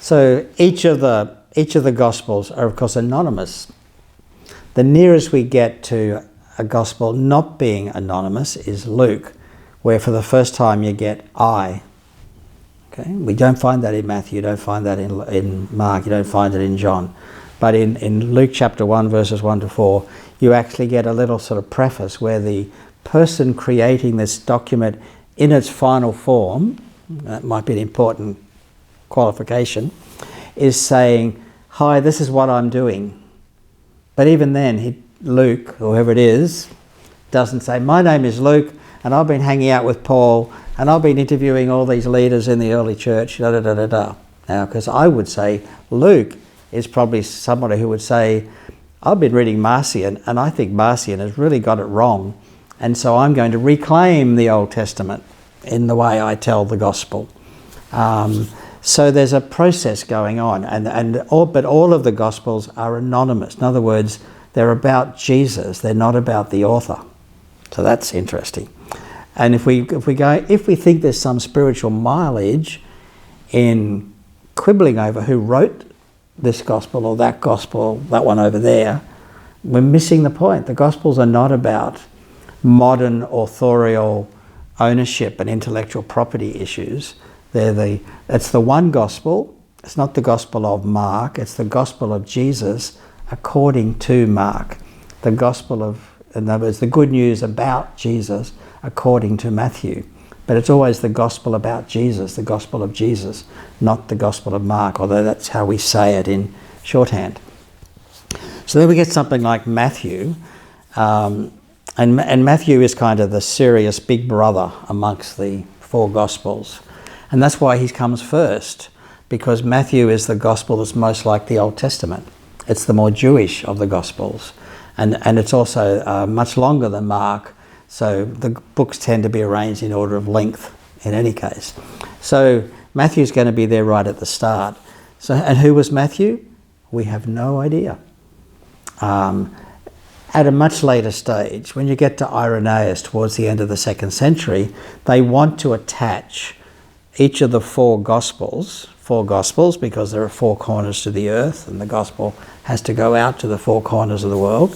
So each of the Gospels are, of course, anonymous. The nearest we get to a Gospel not being anonymous is Luke, where for the first time you get I. Okay? We don't find that in Matthew, you don't find that in Mark, you don't find it in John. But in Luke chapter 1, verses 1 to 4, you actually get a little sort of preface where the person creating this document in its final form, that might be an important qualification, is saying, hi, this is what I'm doing. But even then, Luke, whoever it is, doesn't say, my name is Luke, and I've been hanging out with Paul, and I've been interviewing all these leaders in the early church, da da da da da. Now, because I would say Luke is probably somebody who would say, I've been reading Marcion, and I think Marcion has really got it wrong, and so I'm going to reclaim the Old Testament in the way I tell the gospel. So there's a process going on, but all of the Gospels are anonymous. In other words, they're about Jesus. They're not about the author. So that's interesting. And if we think there's some spiritual mileage in quibbling over who wrote this gospel or that one over there, we're missing the point. The Gospels are not about modern authorial ownership and intellectual property issues. It's the one gospel. It's not the gospel of Mark. It's the gospel of Jesus according to Mark. The gospel of, in other words, the good news about Jesus according to Matthew. But it's always the gospel about Jesus, the gospel of Jesus, not the gospel of Mark, although that's how we say it in shorthand. So then we get something like Matthew, and Matthew is kind of the serious big brother amongst the four gospels. And that's why he comes first, because Matthew is the gospel that's most like the Old Testament. It's the more Jewish of the gospels. And it's also much longer than Mark, so the books tend to be arranged in order of length in any case. So Matthew's going to be there right at the start. And who was Matthew? We have no idea. At a much later stage, when you get to Irenaeus towards the end of the 2nd century, they want to attach each of the four gospels because there are four corners to the earth and the gospel has to go out to the four corners of the world.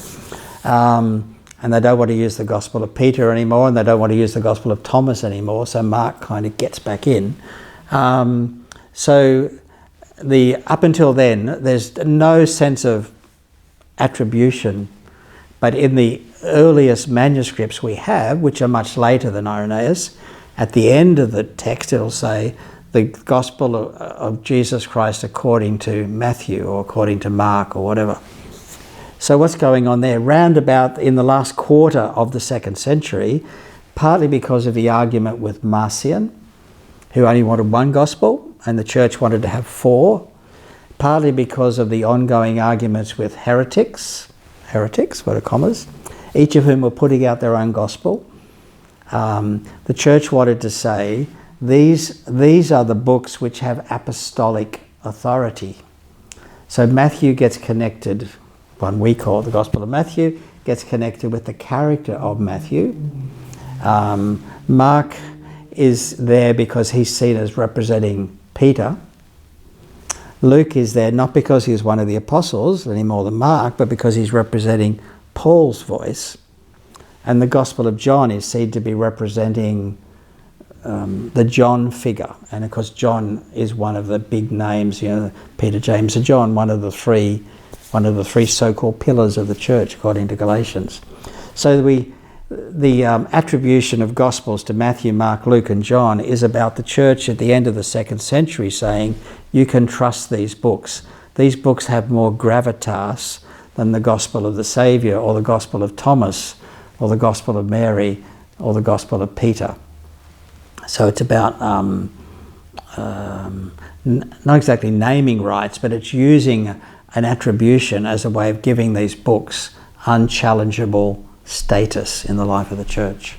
And they don't want to use the gospel of Peter anymore, and they don't want to use the gospel of Thomas anymore, so Mark kind of gets back in. So up until then, there's no sense of attribution, but in the earliest manuscripts we have, which are much later than Irenaeus, at the end of the text it'll say the gospel of Jesus Christ according to Matthew or according to Mark or whatever. So what's going on there? Round about in the last quarter of the 2nd century, partly because of the argument with Marcion, who only wanted one gospel and the church wanted to have four, partly because of the ongoing arguments with heretics, what are commas, each of whom were putting out their own gospel. The church wanted to say, these are the books which have apostolic authority. So Matthew gets connected, one we call the Gospel of Matthew, gets connected with the character of Matthew. Mark is there because he's seen as representing Peter. Luke is there not because he's one of the apostles any more than Mark, but because he's representing Paul's voice. And the Gospel of John is seen to be representing the John figure. And of course John is one of the big names, Peter, James and John, one of the three so-called pillars of the church according to Galatians. So the attribution of Gospels to Matthew, Mark, Luke and John is about the church at the end of the 2nd century saying, you can trust these books. These books have more gravitas than the Gospel of the Saviour or the Gospel of Thomas or the Gospel of Mary or the Gospel of Peter. So it's about not exactly naming rights, but it's using an attribution as a way of giving these books unchallengeable status in the life of the church.